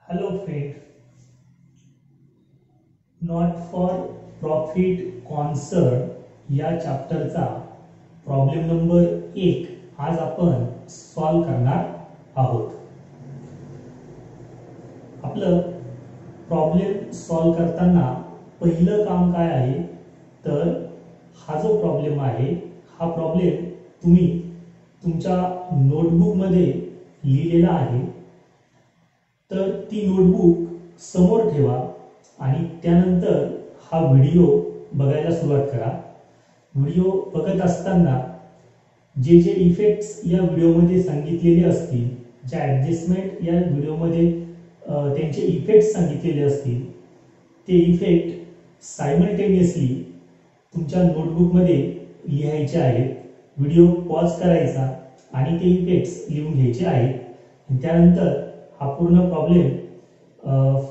Hello friend, not for profit concert या चॅप्टरचा problem number 1 आज आपण सॉल्व करणार आहोत. आपलं प्रॉब्लेम सॉल्व करताना पहिलं काम काय आहे तर हा जो प्रॉब्लेम आहे हा प्रॉब्लेम तुम्ही तुमच्या नोटबुकमध्ये लिहिलेला आहे. तर ती नोटबुक समोर ठेवा आणि त्यानंतर हा व्हिडिओ बघायला सुरुवात करा. व्हिडिओ बघत असताना जे जे इफेक्ट्स या व्हिडिओमध्ये सांगितलेले असतील, ज्या ॲडजस्टमेंट या व्हिडिओमध्ये त्यांचे इफेक्ट्स सांगितलेले असतील ते इफेक्ट सायमल्टेनियसली तुमच्या नोटबुकमध्ये लिहायचे आहेत. व्हिडिओ पॉज करायचा आणि ते इफेक्ट्स लिहून घ्यायचे आहेत. त्यानंतर हा पूर्ण प्रॉब्लेम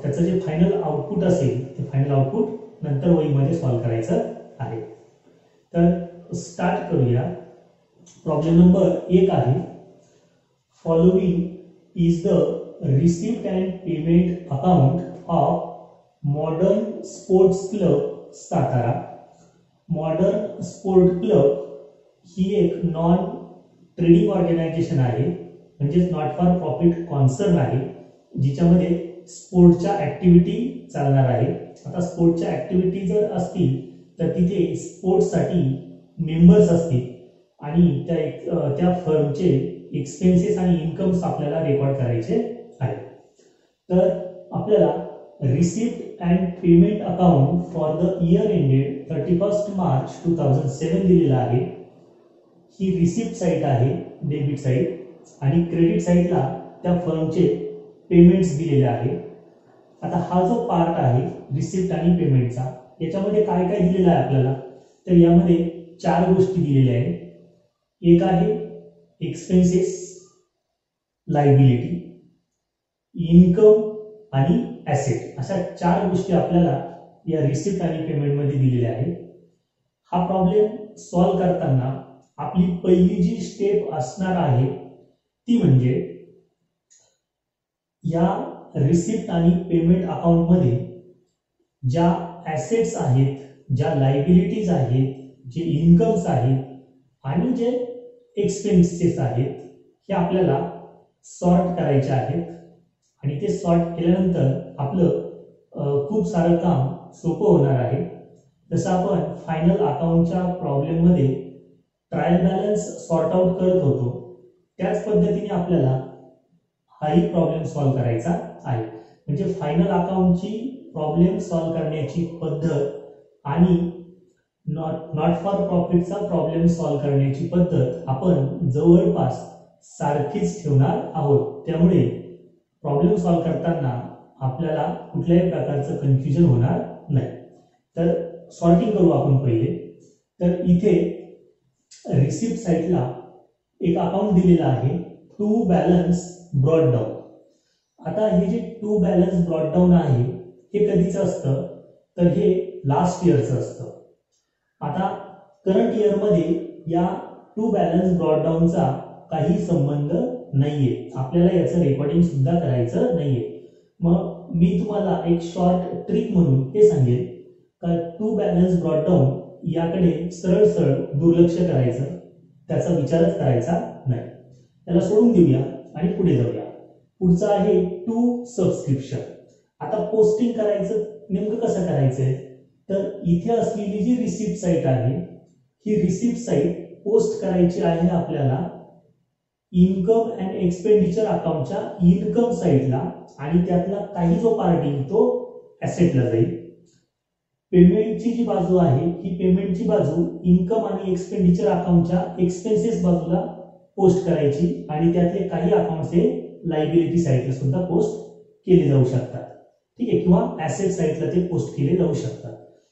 त्याचं जे फायनल आउटपुट असेल ते फायनल आउटपुट नंतर वहीमध्ये सॉल्व करायचं आहे. तर स्टार्ट करूया. प्रॉब्लेम नंबर 1 आहे, following is the receipt and payment account of modern sports club Satara. Modern sport club ही एक नॉन ट्रेडिंग ऑर्गनायझेशन आहे, म्हणजे नॉट फॉर प्रॉफिट कॉन्सर्न आहे, जिच्यामध्ये स्पोर्टच्या ऍक्टिव्हिटी चालणार आहे. आता स्पोर्टच्या ऍक्टिव्हिटी जर असतील तर तिथे स्पोर्ट्ससाठी मेंबर्स असतील आणि त्या फर्मचे एक्सपेन्सेस आणि इन्कम्स आपल्याला रेकॉर्ड करायचे आहेत. तर आपल्याला receipt and payment account for the year ended 31 March 2007 दिलेला आहे. ही रिसिप्ट साईट आहे, डेबिट साईट, आणि क्रेडिट साईडला त्या फर्मचे पेमेंट्स दिलेले आहे. आता हा जो पार्ट आहे रिसिप्ट आणि पेमेंटचा, याच्यामध्ये काय काय दिलेलं आहे आपल्याला, तर यामध्ये 4 गोष्टी दिलेल्या आहेत. एक आहे एक्सपेन्सेस, लायबिलिटी, इन्कम आणि ॲसेट. अशा 4 गोष्टी आपल्याला या रिसिप्ट आणि पेमेंटमध्ये दिलेल्या आहेत. हा प्रॉब्लेम सॉल्व करताना आपली पहिली जी स्टेप असणार आहे ती म्हणजे या रिसिप्ट आणि पेमेंट अकाउंटमध्ये ज्या ॲसेट्स आहेत, ज्या लायबिलिटीज आहेत, जे इन्कम्स आहेत आणि जे एक्सपेन्सेस आहेत हे आपल्याला सॉर्ट करायचे आहेत. आणि ते सॉर्ट केल्यानंतर आपलं खूप सारं काम सोपं होणार आहे. जसं आपण फायनल अकाउंटच्या प्रॉब्लेममध्ये ट्रायल बॅलन्स सॉर्ट आउट करत होतो, त्याच पद्धतीने आपल्याला हाही प्रॉब्लेम सॉल्व करायचा आहे. म्हणजे फायनल अकाउंटची प्रॉब्लेम सॉल्व करण्याची पद्धत आणि नॉट फॉर प्रॉफिटचा प्रॉब्लेम सॉल्व करण्याची पद्धत आपण जवळपास सारखीच ठेवणार आहोत. त्यामुळे प्रॉब्लेम सॉल्व करताना आपल्याला कुठल्याही प्रकारचं कन्फ्युजन होणार नाही. तर सॉर्टिंग करू आपण पहिले. तर इथे रिसिप्ट साईडला एक अकाउंट दिलेला आहे, टू बॅलन्स ब्रॉड डाऊन. आता हे जे टू बॅलन्स ब्रॉड डाऊन आहे हे कधीचं असतं तर हे लास्ट इयरचं असतं. आता करंट इयरमध्ये या टू बॅलन्स ब्रॉड डाऊनचा काही संबंध नाहीये, आपल्याला याचं रेकॉर्डिंग सुद्धा करायचं नाहीये. मग मी तुम्हाला एक शॉर्ट ट्रिक म्हणून हे सांगेन का टू बॅलन्स ब्रॉड डाऊन याकडे सरळ सरळ दुर्लक्ष करायचं, त्याचा विचारच करायचा नाही, त्याला सोडून देऊया आणि पुढे जाऊया. पुढचं आहे टू सबस्क्रिप्शन. आता पोस्टिंग करायचं नेमकं कसं करायचंय तर इथे असलेली जी रिसिप्ट साईट आहे ही रिसिप्ट साईट पोस्ट करायची आहे आपल्याला इन्कम अँड एक्सपेंडिचर अकाउंटच्या इन्कम साईडला, आणि त्यातला काही जो पार्ट येईल तो ॲसेटला जाईल. पेमेंटची जी बाजू आहे ही पेमेंटची बाजू इन्कम आणि एक्सपेंडिचर अकाउंटच्या एक्सपेन्सेस बाजूला पोस्ट करायची, आणि त्यातले काही अकाउंट्स हे लायबिलिटी साईडला सुद्धा पोस्ट केले जाऊ शकतात. ठीक आहे, किंवा ॲसेट साईडला ते पोस्ट केले जाऊ शकतात.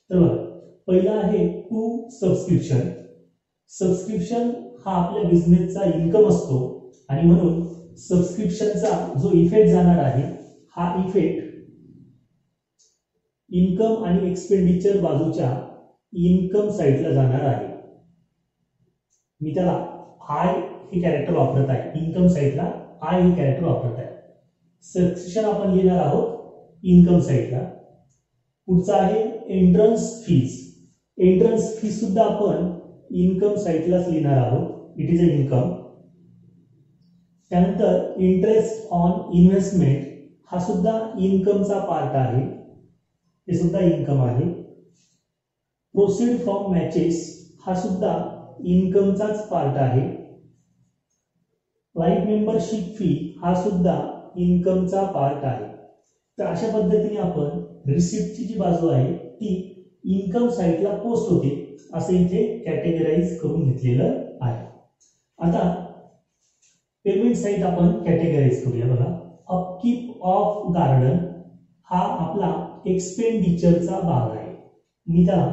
तर बघा, पहिला आहे टू सबस्क्रिप्शन. सबस्क्रिप्शन हा आपल्या बिझनेसचा इन्कम असतो आणि म्हणून सबस्क्रिप्शनचा जो इफेक्ट जाणार आहे हा इफेक्ट इन्कम आणि एक्सपेंडिचर बाजूच्या इन्कम साईडला जाणार आहे. मी त्याला आय हे कॅरेक्टर वापरत आहे, इन्कम साईडला आय हे कॅरेक्टर वापरत आहे. सबस्क्रिप्शन आपण लिहिणार आहोत इन्कम साइडला. पुढचा आहे एंट्रन्स फीज. एंट्रन्स फीज सुद्धा आपण इन्कम साइडलाच लिहिणार आहोत. It is a income. त्यानंतर इंटरेस्ट ऑन इन्व्हेस्टमेंट हा सुद्धा इन्कमचा पार्ट आहे, हे सुद्धा इन्कम आहे. प्रोसीड फ्रॉम मॅचेस हा सुद्धा इन्कमचाच पार्ट आहे. लाईफ मेंबरशिप फी हा सुद्धा इन्कमचा पार्ट आहे. तर अशा पद्धतीने आपण रिसिप्टची जी बाजू आहे ती इन्कम साइडला पोस्ट होते असं इथे कॅटेगराइज करून घेतलेलं आहे. आता पेमेंट साइड आपण कॅटेगराइज करूया. बघा, अपकीप ऑफ गार्डन हा आपला एक्सपेंडिचरचा भाग आहे. मी त्याला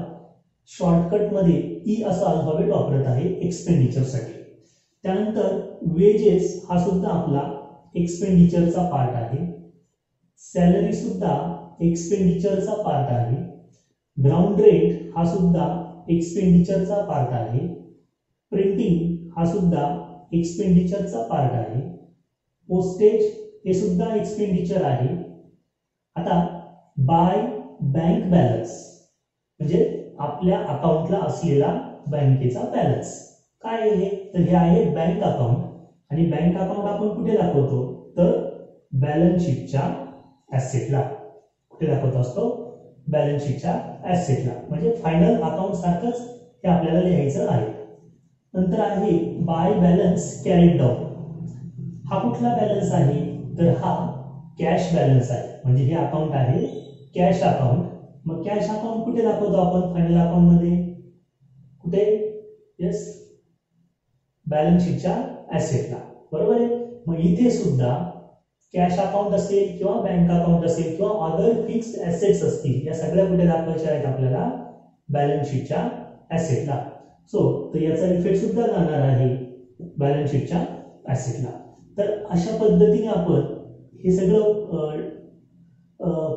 शॉर्टकट मध्ये ई असा अल्फाबेट वापरत आहे एक्सपेंडिचर साठी. त्यानंतर वेजेस हा सुद्धा आपला एक्सपेंडिचरचा पार्ट आहे. सॅलरी सुद्धा एक्सपेंडिचरचा पार्ट आहे. ग्राउंड रेंट हा सुद्धा एक्सपेंडिचरचा पार्ट आहे. प्रिंटिंग हा सुद्धा एक्सपेंडिचरचा पार्ट आहे. पोस्टेज हे सुद्धा एक्सपेंडिचर आहे. आता बाय बँक बॅलन्स म्हणजे आपल्या अकाउंटला असलेला बँकेचा बॅलन्स काय आहे, तर हे आहे बँक अकाउंट. आणि बँक अकाउंट आपण कुठे दाखवतो, तर बॅलन्स शीटच्या ऍसेटला. कुठे दाखवत असतो, बॅलन्स शीटच्या ऍसेटला. म्हणजे फायनल अकाउंट सारखंच हे आपल्याला लिहायचं आहे. नंतर आहे बाय बॅलन्स कॅरीड डाऊन. हा कुठला बॅलन्स आहे, तर हा कॅश बॅलन्स आहे. म्हणजे हे अकाउंट आहे कॅश अकाउंट. मग कॅश अकाउंट कुठे दाखवतो आपण फायनल अकाउंट मध्ये, कुठे, येस, बॅलन्स शीटच्या ऍसेटला. बरोबर आहे. मग इथे सुद्धा कॅश अकाउंट असेल किंवा बँक अकाउंट असेल किंवा अदर फिक्स्ड ऍसेट्स असतील, या सगळ्या कुठे दाखवायच्या आहेत आपल्याला, बॅलन्स शीटच्या ऍसेटला. तर याचा इफेक्ट सुद्धा जाणार आहे बॅलन्स शीटच्या ऍसेटला. तर अशा पद्धतीने आपण हे सगळं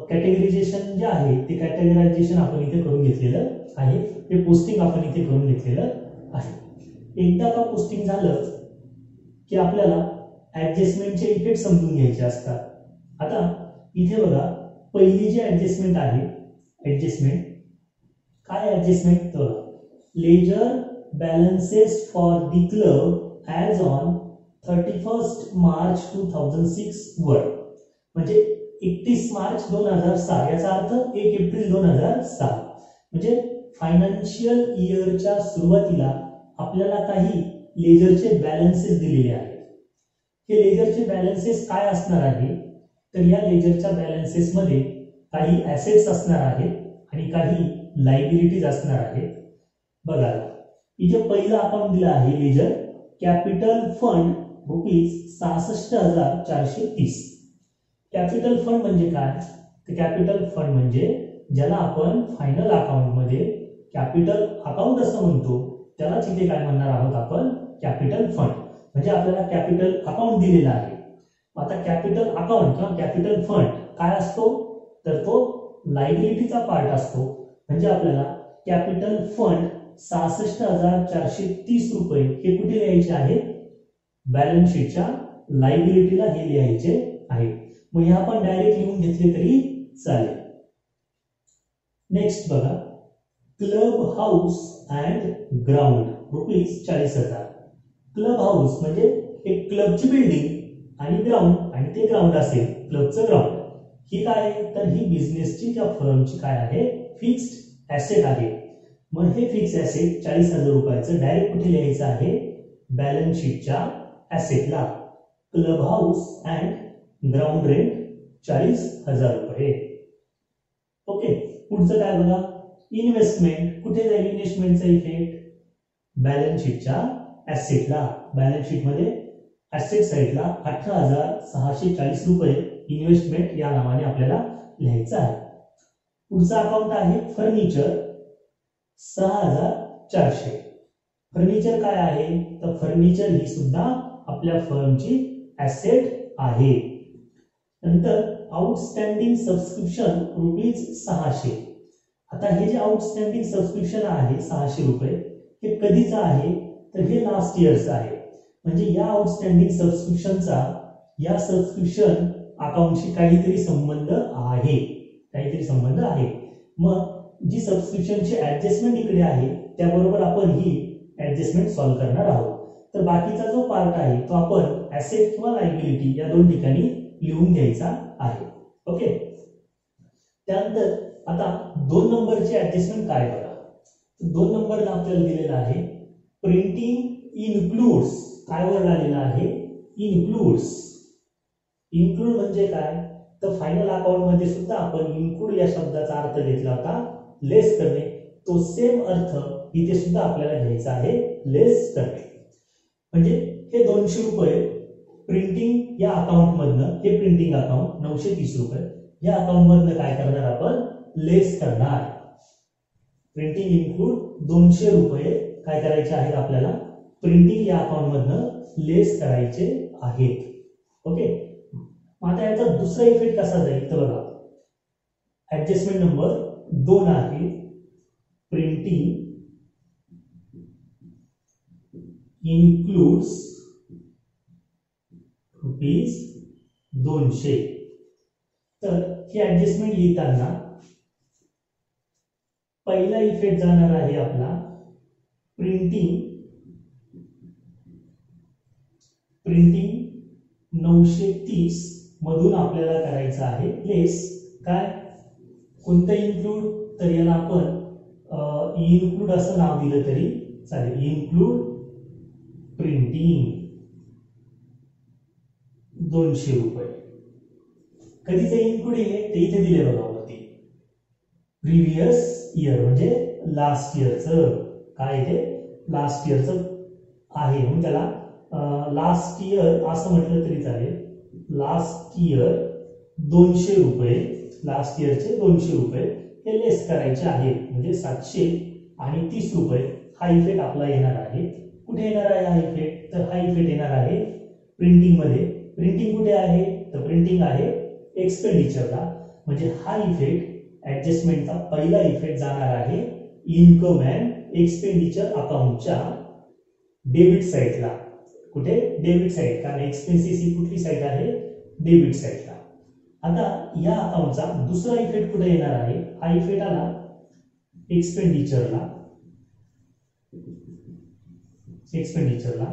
कॅटेगरायझेशन जे आहे ते कॅटेगरायझेशन आपण इथे करून घेतलेलं आहे. हे पोस्टिंग आपण इथे करून घेतलेलं आहे. एकदा का पोस्टिंग झालं की आपल्याला ऍडजस्टमेंटचे इफेक्ट समजून घ्यायचे असतात. आता इथे बघा, पहिली जी ऍडजस्टमेंट आहे, ऍडजस्टमेंट काय, ऍडजस्टमेंट तर ledger balances for the club as on 31 March 2006 वर. म्हणजे 31 मार्च 2006 याचा अर्थ 1 एप्रिल 2006. म्हणजे फायनान्शियल इयरच्या सुरुवातीला आपल्याला काही लेजरचे बॅलन्सेस दिलेले आहेत. हे लेजरचे बॅलन्सेस काय असणार आहे, तर या लेजरच्या बॅलन्सेस मध्ये काही ऍसेट्स असणार आहेत आणि काही लायबिलिटीज असणार आहेत. बघा, इथे पहिला अकाउंट दिला आहे ledger capital fund ₹66,430. Capital fund म्हणजे काय, तर कॅपिटल फंड म्हणजे ज्याला आपण फायनल अकाउंट मध्ये कॅपिटल अकाउंट असं म्हणतो, त्यालाच इथे काय म्हणणार आहोत आपण, कॅपिटल फंड. म्हणजे आपल्याला कॅपिटल अकाउंट दिलेला आहे. आता कॅपिटल अकाउंट किंवा कॅपिटल फंड काय असतो, तर तो लायबिलिटीचा पार्ट असतो. म्हणजे आपल्याला कॅपिटल फंड 66,430 रुपये हे कुठे लिहायचे आहे, बॅलन्स शीटच्या लायबिलिटीला हे लिहायचे आहे. मग हे आपण डायरेक्ट लिहून घेतले तरी चालेल. नेक्स्ट बघा, club house and ground ₹40,000. Club house म्हणजे एक क्लबची बिल्डिंग आणि ग्राउंड, आणि ते ग्राउंड असेल क्लबचं ग्राउंड. ही काय आहे, तर ही बिझनेसची किंवा फर्मची काय आहे, फिक्स्ड ऍसेट आहे. मग हे फिक्स ऍसेट 40,000 रुपयाचं डायरेक्ट कुठे लिहायचं आहे, बॅलन्स शीटच्या ऍसेटला. Club house and ground rent 40,000 रुपये. ओके. पुढचं काय बघा, इन्व्हेस्टमेंट. कुठे जाईल इन्व्हेस्टमेंटचा इफेक्ट, बॅलन्स शीटच्या ऍसेटला. बॅलन्स शीट मध्ये ऍसेट साइडला 18,640 रुपये इन्व्हेस्टमेंट या नावाने आपल्याला लिहायचं आहे. पुढचा अकाउंट आहे फर्निचर 6,400. फर्निचर काय आहे, तर फर्निचर ही सुद्धा आपल्या फर्मची ऍसेट आहे. नंतर आउटस्टँडिंग सबस्क्रिप्शन ₹600. आता हे जे आउटस्टँडिंग सबस्क्रिप्शन आहे 600 रुपये, हे कधीचं आहे, तर हे लास्ट इयरचं आहे. म्हणजे या आउटस्टँडिंग सबस्क्रिप्शनचा, या सबस्क्रिप्शन अकाउंटशी काहीतरी संबंध आहे. मग जी सबस्क्रिप्शनची ऍडजस्टमेंट इकडे आहे त्याबरोबर आपण ही ऍडजस्टमेंट सॉल्व्ह करणार आहोत. तर बाकीचा जो पार्ट आहे तो आपण ऍसेट किंवा लायबिलिटी या दोन ठिकाणी लिहून घ्यायचा आहे. ओके. त्यानंतर आता 2 नंबरची ऍडजस्टमेंट काय बघा. 2 नंबरला आपल्याला दिलेला आहे प्रिंटिंग इन्क्लूड्स. काय वर्ड आलेला आहे? इन्क्लूड्स. इन्क्लूड म्हणजे काय? तर फायनल अकाउंट मध्ये सुद्धा आपण इन्क्लूड या शब्दाचा अर्थ घेतला होता लेस करणे. तो सेम अर्थ इथे सुद्धा आपल्याला घ्यायचा आहे, लेस करणे. म्हणजे हे 200 रुपये प्रिंटिंग या अकाउंट मधनं, हे प्रिंटिंग अकाउंट 930 रुपये या अकाउंट मधनं काय करणार आपण? लेस करणार. प्रिंटिंग इन्क्लूड 200 रुपये काय करायचे आहेत आपल्याला? प्रिंटिंग या अकाउंट मधनं लेस करायचे आहेत. ओके. आता याचा दुसरा इफेक्ट कसा जाईल तर बघा, ऍडजस्टमेंट नंबर 2 आहे प्रिंटिंग इन्क्लूड्स ₹200. तर ही ऍडजस्टमेंट लिहिताना पहिला इफेक्ट जाणार आहे आपला प्रिंटिंग 930 मधून आपल्याला करायचं आहे लेस. काय? कोणतं इन्क्लूड? तर याला आपण इन्क्लूड असं नाव दिलं तरी चालेल. इन्क्लूड प्रिंटिंग 200 रुपये. कधीचं इन्क्लूड आहे ते इथे दिले बघा वरती. प्रिव्हियस इयर म्हणजे लास्ट इयरचं. काय ते? लास्ट इयरचं आहे म्हणून त्याला लास्ट इयर असं म्हटलं तरी चालेल. लास्ट इयर 200 रुपये, लास्ट इयरचे 200 रुपये हे लेस करायचे आहेत. म्हणजे 730 रुपये हा इफेक्ट आपला येणार आहे. कुठे येणार आहे हा इफेक्ट? तर हा इफेक्ट येणार आहे प्रिंटिंग मध्ये. प्रिंटिंग कुठे आहे? तर प्रिंटिंग आहे एक्सपेंडिचरला. म्हणजे हा इफेक्ट ऍडजस्टमेंटचा पहिला इफेक्ट जाणार आहे इन्कम अँड एक्सपेंडिचर अकाउंटच्या डेबिट साईडला. कुठे? Debit side. कारण एक्सपेन्सेस ही कुठली साईड आहे? डेबिट साईडला. आता या अकाउंटचा दुसरा इफेक्ट कुठे येणार आहे? हा इफेक्ट आला एक्सपेंडिचरला.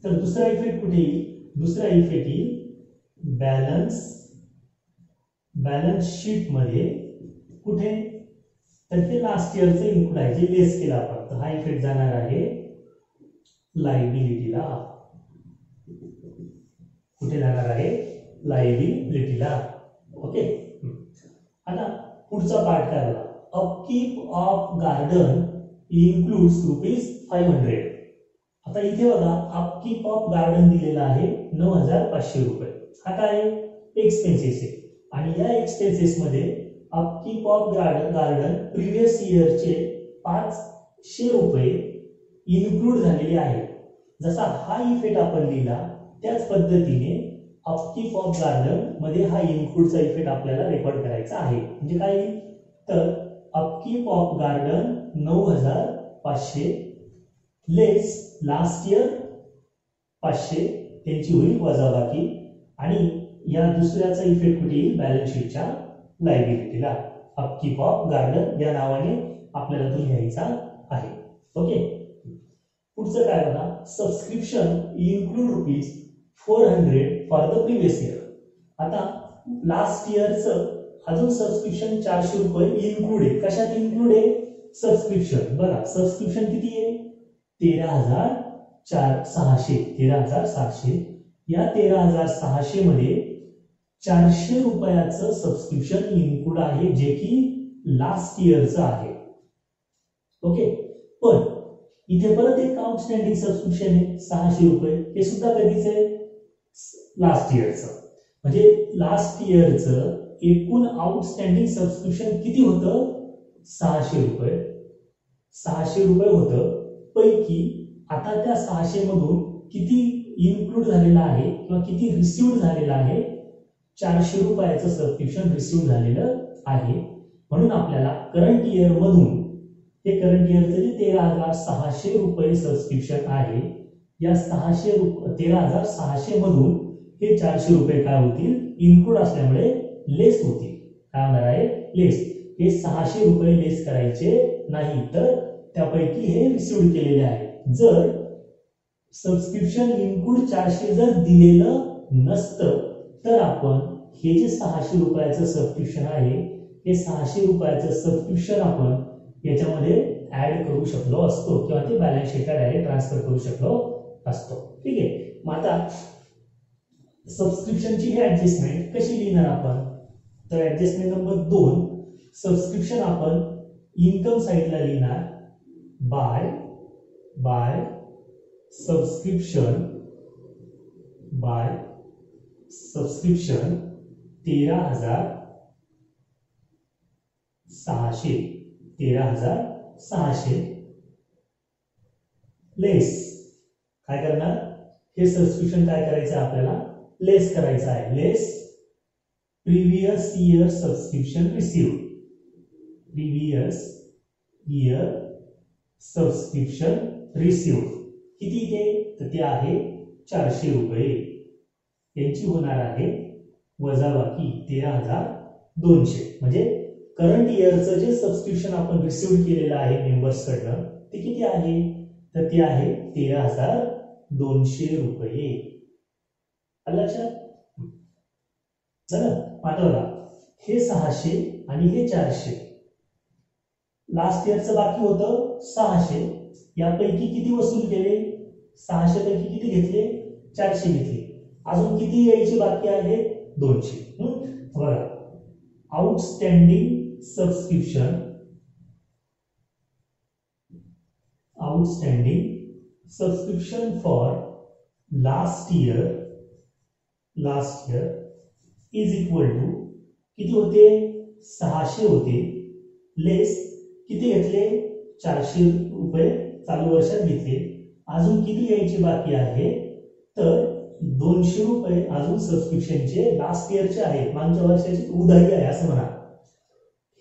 तर दुसरा इफेक्ट कुठे येईल? दुसरा इफेक्ट येईल बॅलन्स शीट मध्ये. कुठे? तर ते लास्ट इयरचं इन्क्लूड आहे जे लेस केलं आपण. तर हा इफेक्ट जाणार आहे लायबिलिटीला. कुठे जाणार आहे? लायबिलिटीला. ओके. आता पुढचा पार्ट काय बघा. Upkeep of garden includes ₹500. आता इथे बघा अपकीप ऑफ गार्डन दिलेला आहे 9,500 रुपये. हा काय? एक्सपेन्सेस आहे. आणि या एक्सपेन्सेस मध्ये अपकीप ऑफ गार्डन प्रिव्हियस इयरचे 500 रुपये इन्क्लूड झालेले आहेत. जसा हा इफेक्ट आपण लिहिला त्याच पद्धतीने अपकीप ऑफ गार्डन मध्ये हा इन्क्लूडचा इफेक्ट आपल्याला रेकॉर्ड करायचा आहे. म्हणजे काय? तर upkeep of garden 9,500 less last year 500 त्यांची होईल वजाबाकी. आणि या दुसऱ्याचा इफेक्ट कुठे येईल? बॅलन्स शीटच्या लायबिलिटीला. अपकीप ऑफ गार्डन या नावाने आपल्याला तो लिहायचा आहे. ओके. पुढचं काय बघा. Subscription include ₹400 for the previous year. आता लास्ट इयरचं अजून सबस्क्रिप्शन 400 रुपये इन्क्लूड आहे. कशात इन्क्लूड आहे? सबस्क्रिप्शन. बघा सबस्क्रिप्शन किती आहे? 13,600. या 13,600 मध्ये 400 रुपयाचं सबस्क्रिप्शन इन्क्लूड आहे जे की लास्ट इयरचं आहे. ओके. पण इथे परत एक आउटस्टँडिंग सबस्क्रिप्शन आहे 600 रुपये. हे सुद्धा कधीच आहे? लास्ट इयरचं. म्हणजे लास्ट इयरचं एकूण आउटस्टँडिंग सबस्क्रिप्शन किती होतं? 600 रुपये. 600 रुपये होतं. पैकी आता त्या 600 मधून किती इन्क्लूड झालेला आहे किंवा किती रिसिव्ड झालेला आहे? 400 रुपयाचं सबस्क्रिप्शन रिसिव्ड झालेलं आहे. म्हणून आपल्याला करंट इयर मधून हे करंट इयरचं जे 13,600 रुपये सबस्क्रिप्शन आहे या 13,600 मधून हे 400 रुपये काय होतील, इन्क्लूड असल्यामुळे लेस होतील. काय होणार आहे, लेस. हे 600 रुपये लेस करायचे नाही, तर त्यापैकी हे रिसिव्ह केलेले आहे. जर सबस्क्रिप्शन इन्क्लूड 400 जर दिलेलं नसतं तर आपण हे जे 600 रुपयाचं सबस्क्रिप्शन आहे, हे 600 रुपयाचं सबस्क्रिप्शन आपण याच्यामध्ये ऍड करू शकलो असतो किंवा ते बॅलन्स शीटला डायरेक्ट ट्रान्सफर करू शकलो असतो. ठीक आहे. मग आता सबस्क्रिप्शनची ही ऍडजस्टमेंट कशी लिहिणार आपण, तर ऍडजस्टमेंट नंबर 2, सबस्क्रिप्शन आपण इन्कम साइडला लिहिणार बाय सबस्क्रिप्शन 13,600 लेस. काय करणार, हे सबस्क्रिप्शन काय करायचं आपल्याला, लेस करायचं आहे. Less previous year subscription received. Previous year subscription received किती ते, तर ते आहे 400 रुपये. यांची होणार आहे वजाबाकी 13,200. म्हणजे करंट इयरचं जे सबस्क्रिप्शन आपण रिसिव्ह केलेलं आहे मेंबर्स कडनं ते किती आहे, तर ते आहे 13,200 रुपये. लक्षात झालं. आता हे 600 आणि हे 400, लास्ट इयरचं बाकी होतं 600, यापैकी किती वसूल केले, 600 पैकी किती घेतले, 400 घेतले. अजून किती यायचे बाकी आहे, 200. बघा, outstanding subscription for last year is equal to किती होते, 600 होते, लेस किती घेतले, 400 रुपये चालू वर्षात घेतले. अजून किती यायचे बाकी आहे, तर 200 रुपये अजून सबस्क्रिप्शनचे लास्ट इयरचे आहे, मागच्या वर्षाची उधारी आहे असं म्हणा,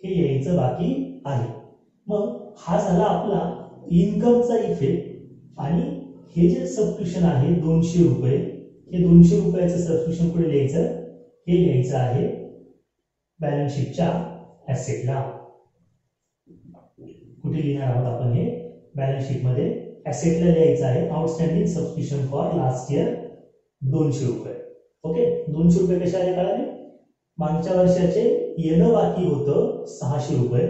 हे यायचं बाकी आहे. मग हा झाला आपला इन्कमचा इफेक्ट. आणि हे जे सबस्क्रिप्शन आहे 200 रुपये, हे 200 रुपयाचं सबस्क्रिप्शन कुठे लिहायचं, हे लिहायचं आहे बॅलन्स शीटच्या ऍसेटला. कुठे लिहिणार आहोत आपण, हे बॅलन्स शीट मध्ये ऍसेटला लिहायचं आहे. Outstanding subscription for last year 200 रुपये. ओके, 200 रुपये कशा आले कळाले, मागच्या वर्षाचे येणं बाकी होतं 600 रुपये,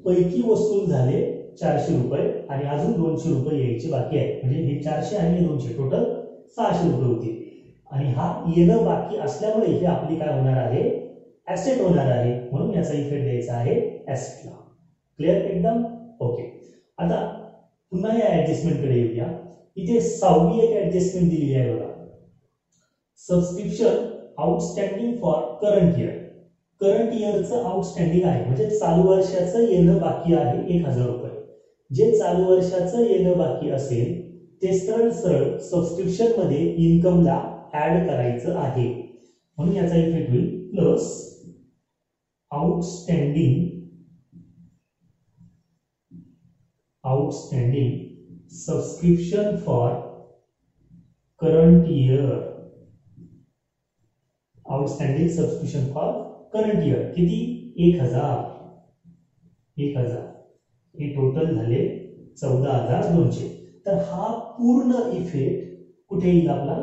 पैकी वसूल झाले 400 रुपये आणि अजून 200 रुपये यायचे बाकी आहे. म्हणजे हे 400 आणि 200 टोटल 600 रुपये होते. आणि हा येणं बाकी असल्यामुळे हे आपली काय होणार आहे, ऍसेट होणार आहे. म्हणून याचा इफेक्ट द्यायचा आहे ऍसेटला. क्लिअर एकदम. ओके, आता पुन्हा या ऍडजस्टमेंट कडे येऊया. इथे 6वी एक ऍडजस्टमेंट दिलेली आहे बघा, subscription outstanding for current year. Current इयरचं आउटस्टँडिंग आहे म्हणजे चालू वर्षाचं येणं बाकी आहे 1,000 रुपये. जे चालू वर्षाचं येणं बाकी असेल ते सरळ सबस्क्रिप्शन मध्ये इन्कमला ऍड करायचं आहे. म्हणून याचा इफेक्ट होईल plus outstanding subscription for current year. Outstanding subscription for current year किती, 1,000. हे टोटल झाले 14,200. तर हा पूर्ण इफेक्ट कुठे येईल आपला,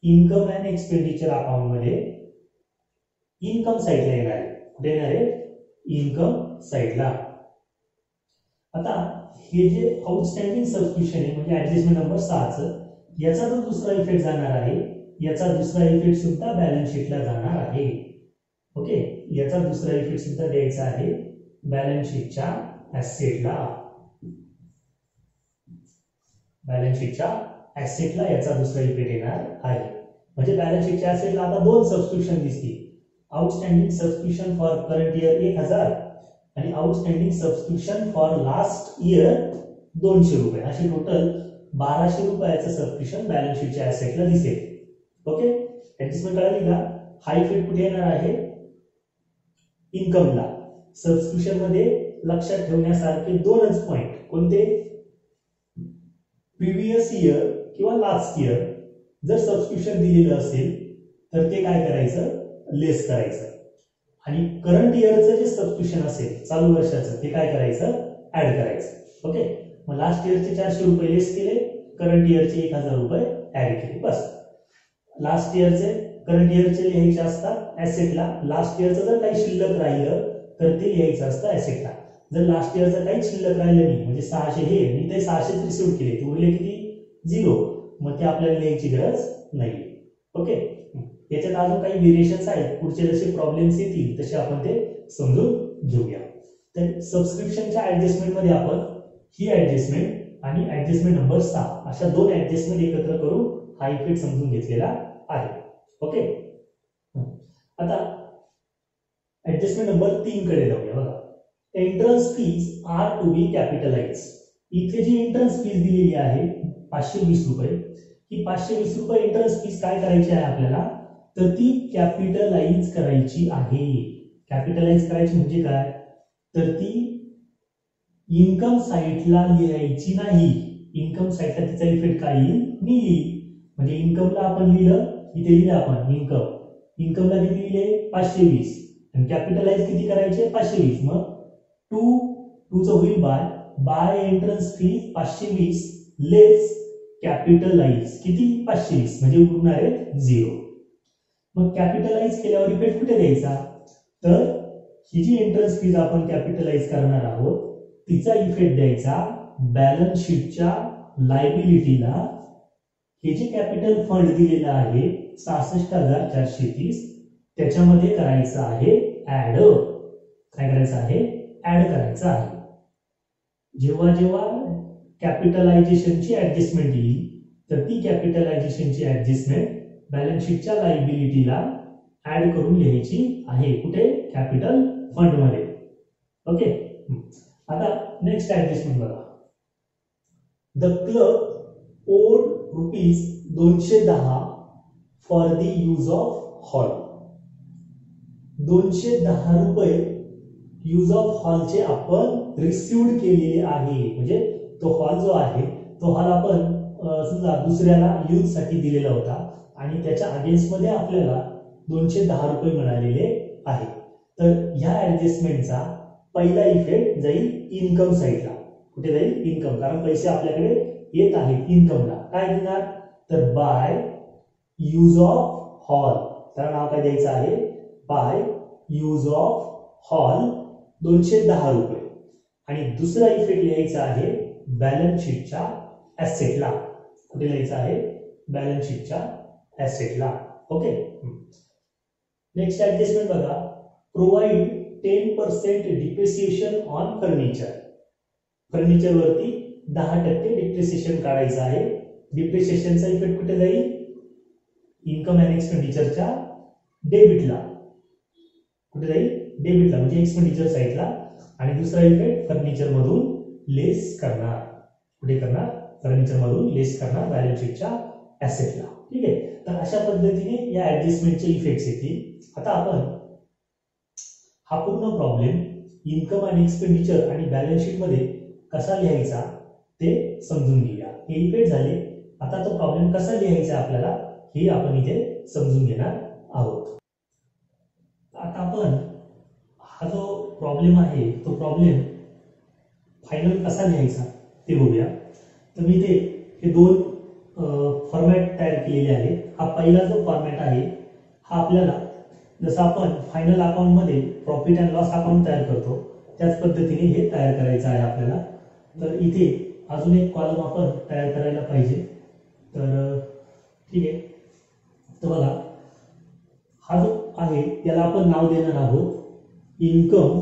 इन्कम अँड एक्सपेंडिचर अकाउंट मध्ये इन्कम साइडला येणार आहे. कुठे येणार आहे, इन्कम साइडला. आता हे जे आउटस्टँडिंग सबस्क्रिप्शन आहे म्हणजे ऍडजस्टमेंट नंबर 6चं, याचा जो दुसरा इफेक्ट जाणार आहे, याचा दुसरा इफेक्ट सुद्धा बॅलन्स शीटला जाणार आहे. ओके, याचा दुसरा इफेक्ट सुद्धा द्यायचा आहे बॅलन्स शीटच्या ऍसेटला. बॅलन्स शीटच्या ऍसेटला याचा दुसरा इफेक्ट येणार आहे. म्हणजे बॅलन्स शीटच्या ऍसेटला आता 2 सबस्क्रिप्शन दिसतील, outstanding subscription for current year 1,000 आणि outstanding subscription for last year 200 रुपये. अशी टोटल 1,200 रुपयाचं सबस्क्रिप्शन बॅलन्स शीटच्या ऍसेटला दिसेल. ओके, ऍडजस्टमेंट कळाली का. हा इफेक्ट कुठे येणार आहे, इन्कमला. सबस्क्रिप्शन मध्ये लक्षात ठेवण्यासारखे 2च पॉइंट कोणते, प्रिव्हियस इयर किंवा लास्ट इयर. जर सबस्क्रिप्शन दिलेलं असेल तर ते काय करायचं, लेस करायचं. आणि करंट इयरचं जे सबस्क्रिप्शन असेल चालू वर्षाचं ते काय करायचं, ऍड करायचं. ओके, मग लास्ट इयरचे 400 रुपये लेस केले, करंट इयरचे 1000 रुपये ऍड केले, बस. लास्ट इयरचे करंट इयरचे लिहायचे असतात ऍसेटला, लास्ट इयरचं जर काही शिल्लक राहिलं तर ते लिहायचं असतं ऍसेटला. जर लास्ट इयरचं काही शिल्लक राहिलं नाही, म्हणजे 600 हे मी ते 600 रिसिव्ह केले, ते उरले किती, 0, मग ते आपल्याला लिहायची गरज नाही. ओके, याच्यात अजून काही व्हेरिएशन्स आहेत, पुढचे जसे प्रॉब्लेम्स येतील तसे आपण ते समजून घेऊया. तर सबस्क्रिप्शनच्या ऍडजस्टमेंट मध्ये आपण ही ऍडजस्टमेंट आणि ऍडजस्टमेंट नंबर 6 अशा 2 ऍडजस्टमेंट एकत्र करून हा इफेक्ट समजून घेतलेला आहे. ओके, आता ऍडजस्टमेंट नंबर 3 कडे जाऊया. बघा, entrance fees are to be capitalize. इथे जी एंट्रन्स फीज दिलेली आहे 520 रुपये, ही 520 रुपये एंट्रन्स फीज काय करायची आहे आपल्याला, तर ती कॅपिटलाइज करायची आहे. कॅपिटलाइज करायची म्हणजे काय, तर ती इन्कम साईडला लिहायची नाही. इन्कम साईडला तिचा इफेक्ट काय येईल, निली. म्हणजे इन्कमला आपण लिहिलं, इथे लिहिलं आपण इन्कम, इन्कमला किती लिहिले 520, आणि कॅपिटलाइज किती करायचे 520. मग 2 होईल बाय एंट्रन्स फी 520 लेस कॅपिटलाइज किती 520, म्हणजे उरणार आहे 0. मग कॅपिटलाइज केल्यावर इफेक्ट कुठे द्यायचा, तर ही जी एंट्रन्स फीज आपण कॅपिटलाइज करणार आहोत तिचा इफेक्ट द्यायचा बॅलन्स शीटच्या लायबिलिटीला. हे जे कॅपिटल फंड दिलेला आहे 66,430 त्याच्यामध्ये करायचं आहे ऍड. काय करायचं आहे, ऍड करायचं आहे. जेव्हा जेव्हा कॅपिटलायझेशनची ऍडजस्टमेंट येईल तर ती कॅपिटलायझेशनची ऍडजस्टमेंट बॅलन्स शीटच्या लायबिलिटीला ऍड करून लिहायची आहे. कुठे, कॅपिटल फंड मध्ये. ओके, आता नेक्स्ट ऍडजस्टमेंट बघा. द क्लब ओड rupees 210 for the use of hall. 210 रुपये यूज ऑफ हॉलचे आपण रिसिव्ड केलेले आहे. म्हणजे तो हॉल जो आहे तो हॉल आपण समजा दुसऱ्याला यूज साठी दिलेला होता आणि त्याच्या अगेन्स्ट मध्ये आपल्याला 210 रुपये मिळालेले आहे. तर ह्या ऍडजस्टमेंटचा पहिला इफेक्ट जाईल इन्कम साईडला. कुठे जाईल, इन्कम, कारण पैसे आपल्याकडे येत आहेत इन्कमला. काय देणार, तर बाय यूज ऑफ हॉल, त्याला नाव काय द्यायचं आहे, बाय यूज ऑफ हॉल 210 रुपये. आणि दुसरा इफेक्ट लिहायचा आहे बॅलन्स शीटच्या ऍसेटला. कुठे लिहायचं आहे, बॅलन्स शीटच्या ऍसेटला. ओके, नेक्स्ट ऍडजस्टमेंट बघा. Provide 10% depreciation on furniture. Furniture वरती 10% डिप्रिसिएशन काढायचं आहे. डिप्रिसिएशनचा इफेक्ट कुठे जाईल, इन्कम अँड एक्सपेंडिचरच्या डेबिटला. कुठे जाईल, डेबिटला, म्हणजे एक्सपेंडिचर साईडला. आणि दुसरा इफेक्ट फर्निचर मधून लेस करणार. कुठे करणार, फर्निचर मधून लेस करणार बॅलन्स शीटच्या ऍसेटला. ठीक आहे, तर अशा पद्धतीने या ऍडजस्टमेंटचे इफेक्ट्स येतील. आता आपण हा पूर्ण प्रॉब्लेम इन्कम आणि एक्सपेंडिचर आणि बॅलन्स शीट मध्ये कसा लिहायचा ते समजून घेऊया. हे इफेक्ट झाले, आता तो प्रॉब्लेम कसा लिहायचा आपल्याला हे आपण इथे समजून घेणार आहोत. आता आपण हा जो प्रॉब्लेम आहे तो प्रॉब्लेम फायनल कसा लिहायचा ते बघूया. तर मी इथे हे 2 फॉर्मॅट तयार केलेले आहेत. हा पहिला जो फॉर्मॅट आहे हा आपल्याला जसं आपण फायनल अकाउंट मध्ये प्रॉफिट अँड लॉस अकाउंट तयार करतो त्याच पद्धतीने हे तयार करायचं आहे आपल्याला. तर इथे अजून एक कॉलम आपण तयार करायला पाहिजे. तर ठीक आहे, तर बघा हा जो आहे त्याला आपण नाव देणार आहोत income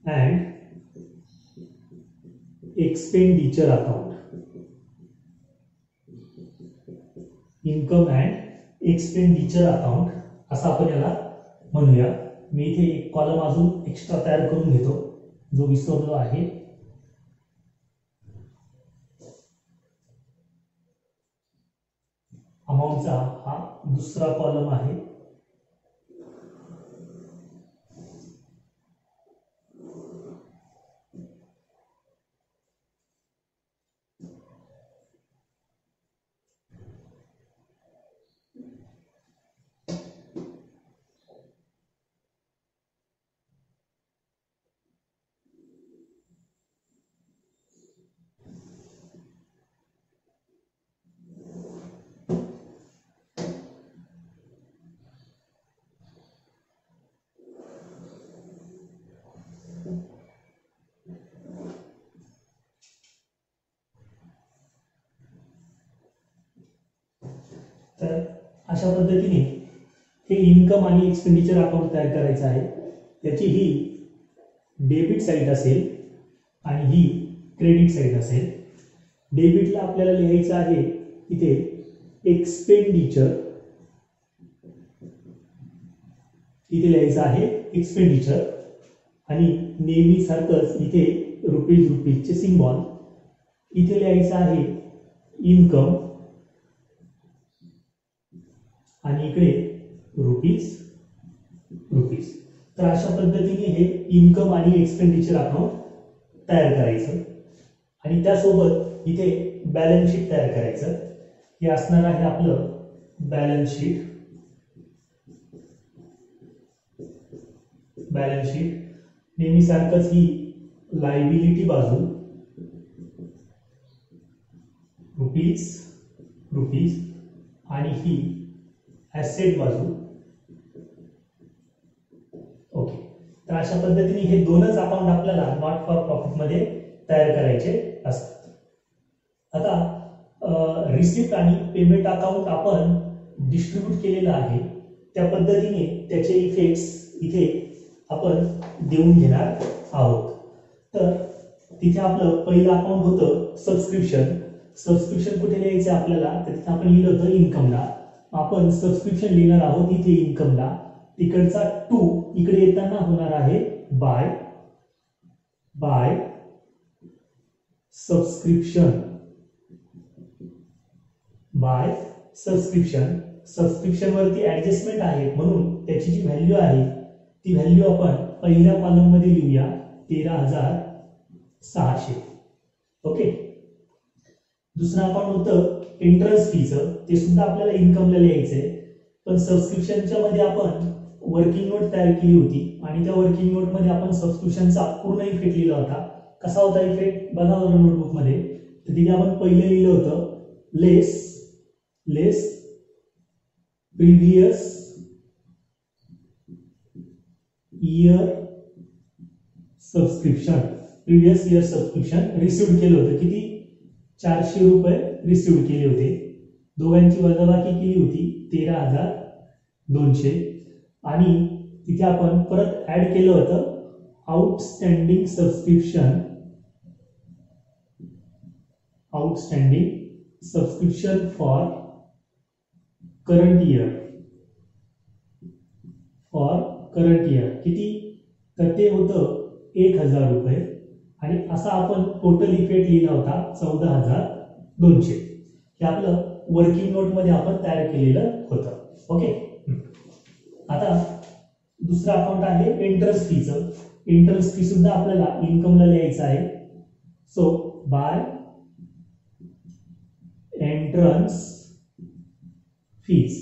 and expenditure account. Income and expenditure account असं आपण याला म्हणूया. मी इथे एक कॉलम अजून एक्स्ट्रा तयार करून घेतो जो विसरलो आहे. अमाऊंटचा हा दुसरा कॉलम आहे. तर अशा पद्धतीने हे इन्कम आणि एक्सपेंडिचर अकाउंट तयार करायचं आहे. त्याची ही डेबिट साईड असेल आणि ही क्रेडिट साईड असेल. डेबिटला आपल्याला लिहायचं आहे इथे एक्सपेंडिचर, इथे लिहायचं आहे एक्सपेंडिचर आणि नेहमी सारखंच इथे रुपीजचे सिम्बॉल. इथे लिहायचं आहे इन्कम आणि इकडे रुपीज. तर अशा पद्धतीने हे इन्कम आणि एक्सपेंडिचर अकाउंट तयार करायचं आणि त्यासोबत इथे बॅलन्स शीट तयार करायचं. हे असणार आहे आपलं बॅलन्स शीट. नेहमी सारखंच ही लायबिलिटी बाजू रुपीज आणि ही ऍसेट बाजू. ओके, तर अशा पद्धतीने हे दोनच अकाउंट आपल्याला नॉट फॉर प्रॉफिट मध्ये तयार करायचे असतात. आता रिसिप्ट आणि पेमेंट अकाउंट आपण डिस्ट्रीब्यूट केलेलं आहे, त्या पद्धतीने त्याचे इफेक्ट्स इथे आपण देऊन घेणार आहोत. तर तिथे आपलं पहिलं अकाउंट होतं सबस्क्रिप्शन. कुठे लिहायचं आपल्याला, तर तिथे आपण लिहिलं होतं इन्कमला. आपण सबस्क्रिप्शन लिहिणार आहोत इथे इन्कमला. तिकडचा टू इकडे येताना होणार आहे बाय सबस्क्रिप्शन वरती ऍडजस्टमेंट आहे म्हणून त्याची जी व्हॅल्यू आहे ती व्हॅल्यू आपण पहिल्या कॉलम मध्ये लिहूया 13,600. ओके, दुसरं अकाउंट होतं एंट्रन्स फीचं. ते सुद्धा आपल्याला इन्कमला लिहायचंय, पण सबस्क्रिप्शनच्या मध्ये आपण वर्किंग नोट तयार केली होती आणि त्या वर्किंग नोट मध्ये आपण सबस्क्रिप्शनचा पूर्ण इफेक्ट लिहिला होता. कसा होता इफेक्ट बघा नोटबुक मध्ये. तर तिथे आपण पहिलं लिहिलं होतं लेस प्रिव्हियस इयर सबस्क्रिप्शन रिसिव्ह केलं होतं. किती? 400 रुपये रिसिव्ह केले होते. दोघांची वजाबाकी केली होती 13,200 आणि तिथे आपण परत ऍड केलं होतं outstanding subscription for current year. किती? तर ते होतं 1,000 रुपये आणि असा आपण टोटल इफेक्ट लिहिला होता 14,200. हे आपलं वर्किंग नोट मध्ये आपण तयार केलेलं होतं. ओके, आता दुसरा अकाउंट आहे एंट्रन्स फीचं. एंट्रन्स फी सुद्धा आपल्याला इन्कमला लिहायचं आहे. So by entrance fees.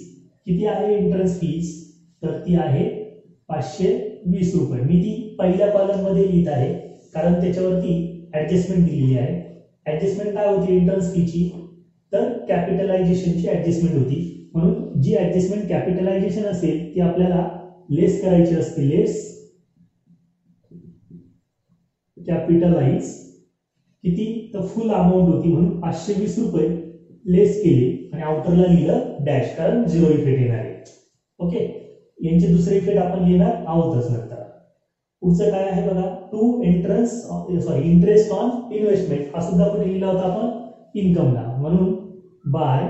किती आहे एंट्रन्स फीज? तर ती आहे 520 रुपये. मी ती पहिल्या कॉलम मध्ये लिहित आहे कारण त्याच्यावरती ऍडजस्टमेंट दिलेली आहे. ऍडजस्टमेंट काय होती एंट्रन्स फीची? तर कॅपिटलायझेशनची ऍडजस्टमेंट होती. म्हणून जी ऍडजस्टमेंट कॅपिटलायझेशन असेल ती आपल्याला लेस करायची असते. लेस कॅपिटलाइज. किती? तर फुल अमाऊंट होती म्हणून 520 रुपये लेस केले आणि आउटरला लिहिलं डॅश कारण झिरो इफेक्ट येणार आहे. ओके, यांचे दुसरे इफेक्ट आपण लिहिणार आहोतच नंतर. पुढचं काय आहे बघा, इंटरेस्ट ऑन इन्व्हेस्टमेंट. हा सुद्धा कुठे लिहिला होता आपण? इन्कमला. म्हणून बाय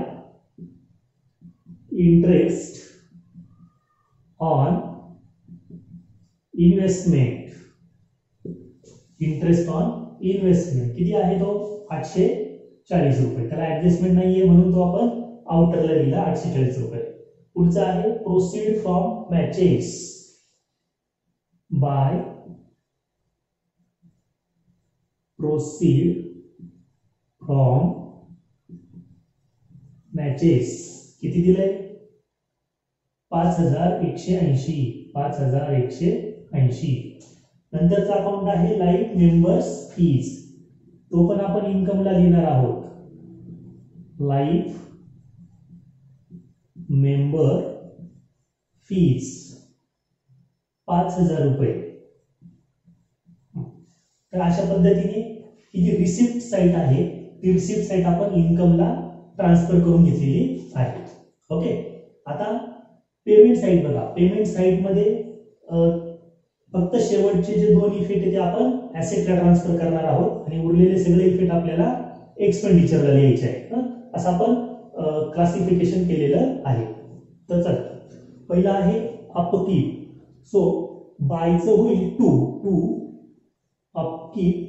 इंटरेस्ट ऑन इन्व्हेस्टमेंट. किती आहे तो? 840 रुपये. त्याला ऍडजस्टमेंट नाहीये म्हणून तो आपण आउटरला लिहिला 840 रुपये. पुढचा आहे proceed from matches. By proceed from matches. किती दिलंय? 5,180. नंतरचा अकाउंट आहे लाईफ मेंबर्स फीज. तो पण आपण इन्कमला लिहिणार आहोत. लाईफ मेंबर फीज 5,000 रुपये. तर अशा पद्धतीने ही जी रिसिप्ट साईट आहे ती रिसिप्ट साईट आपण इन्कमला ट्रान्सफर करून घेतलेली आहे. ओके, आता पेमेंट साईड बघा. पेमेंट साईड मध्ये फक्त शेवटचे जे दोन इफेक्ट आहे ते आपण ऍसेटला ट्रान्सफर करणार आहोत आणि उरलेले सगळे इफेक्ट आपल्याला एक्सपेंडिचरला लिहायचे आहेत. असं आपण क्लासिफिकेशन केलेलं आहे. तर चल, पहिला आहे अपकीप. सो बायचं होईल to upkeep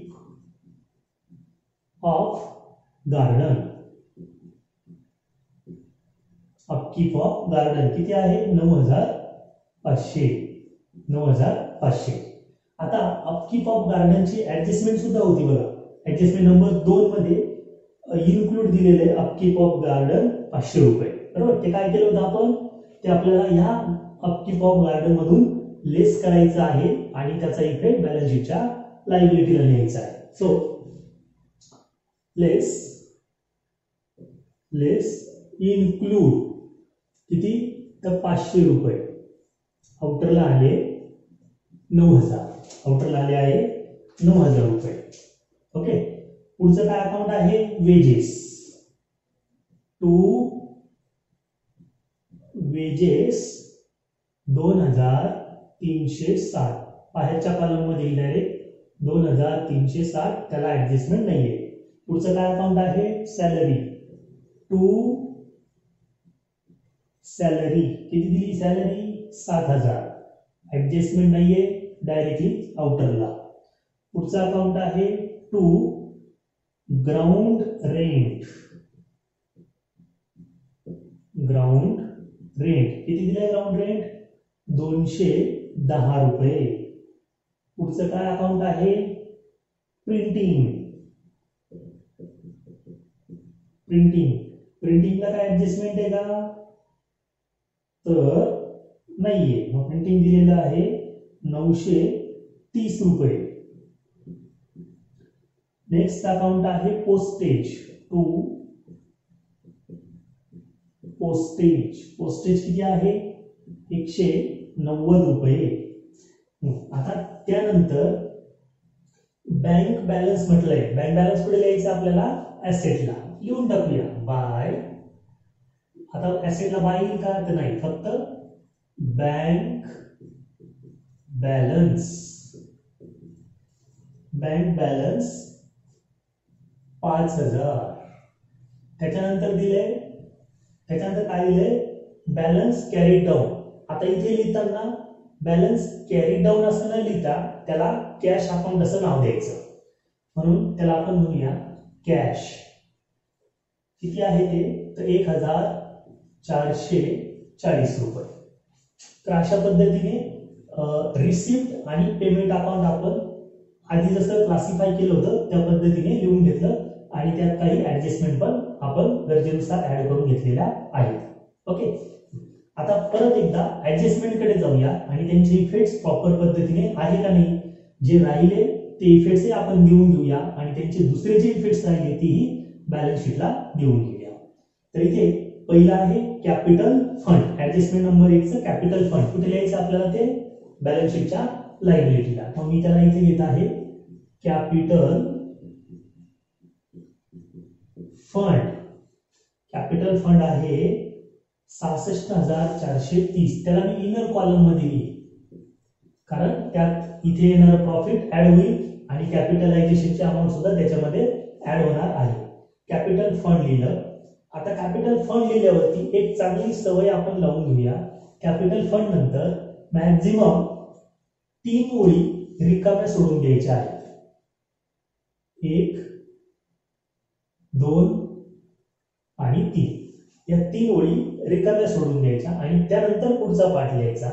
of garden. Upkeep of garden किती आहे? 9,500. 9,500. आता अपकीप ऑफ गार्डनची ऍडजस्टमेंट सुद्धा होती बघा. ऍडजस्टमेंट नंबर 2 मध्ये इन्क्लूड दिलेले अपकीप ऑफ गार्डन 500 रुपये. बरोबर, ते काय केलं होतं आपण? ते आपल्याला ह्या अपकीप ऑफ गार्डन मधून लेस करायचं आहे आणि त्याचा इफेक्ट बॅलन्स शीटच्या लायबिलिटीला न्यायचा आहे. सो लेस इन्क्लूड किती? तर 500 रुपये. आउटरला आले 9,000. आउटरला आले आहे 9,000 रुपये. ओके, पुढचं काय अकाउंट आहे? वेजेस. To wages 2,360. बाहेरच्या कॉलम मध्ये डायरेक्ट 2,360. त्याला ऍडजस्टमेंट नाहीये. पुढचं काय अकाउंट आहे? सॅलरी. टू सॅलरी किती दिली? सॅलरी 7,000. ऍडजस्टमेंट नाहीये, डायरेक्टली आउटरला. पुढचा अकाउंट आहे to ground rent. Ground rent किती दिलंय? ग्राउंड रेंट 210 रुपये. पुढचं काय अकाउंट आहे? प्रिंटिंग. प्रिंटिंगला काय ऍडजस्टमेंट आहे का? तर नाहीये. मग प्रिंटिंग दिलेलं आहे 930 रुपये. नेक्स्ट अकाउंट आहे पोस्टेज. टू पोस्टेज किती आहे? 190 रुपये. आता त्यानंतर बँक बॅलन्स म्हटलंय. बँक बॅलन्स कुठे लिहायचं आपल्याला? ऍसेटला. लिहून टाकूया बाय. आता ऍसेटला बाय येईल का? तर नाही, फक्त बँक बॅलन्स. Bank balance 5,000. त्याच्यानंतर काय दिले? Balance carry down. आता इथे लिहिताना बॅलन्स कॅरी डाऊन असं न लिहिता त्याला कॅश अकाउंट असं नाव द्यायचं. म्हणून त्याला आपण म्हणूया कॅश. किती आहे ते? तर 1,440 रुपये. तर अशा पद्धतीने रिसिप्ट आणि पेमेंट अकाउंट आपण आधी जसं क्लासिफाय केलं होतं त्या पद्धतीने लिहून घेतलं आणि त्यात काही ऍडजस्टमेंट पण आपण गरजेनुसार ऍड करून घेतलेल्या आहेत. ओके, आता परत एकदा ऍडजस्टमेंट कडे जाऊया आणि त्यांचे इफेक्ट्स प्रॉपर पद्धतीने आहे का नाही, जे राहिले ते इफेक्ट्स आपण लिहून घेऊया आणि त्यांचे दुसरे जे इफेक्ट्स राहिले तेही बॅलन्स शीटला लिहून घेऊया. तर इथे पहिला आहे कॅपिटल फंड. ऍडजस्टमेंट नंबर 1 चं कॅपिटल फंड कुठे लिहायचं आपल्याला? ते बॅलन्स शीटच्या लायबिलिटीला. मग मी त्याला इथे घेत आहे कॅपिटल फंड. कॅपिटल फंड आहे 66,430. त्याला मी इनर कॉलम मध्ये लिहितो कारण त्यात इथे येणारं प्रॉफिट ऍड होईल आणि कॅपिटलायझेशनची अमाऊंट सुद्धा त्याच्यामध्ये ऍड होणार आहे. कॅपिटल फंड लिहिलं. आता कॅपिटल फंड लिहिल्यावरती एक चांगली सवय आपण लावून घेऊया. कॅपिटल फंड नंतर मॅक्झिमम 3 ओळी रिकाम्या सोडून द्यायच्या आहेत. 1, 2 आणि 3 या 3 ओळी रिकाम्या सोडून द्यायच्या आणि त्यानंतर पुढचा पाठ लिहायचा.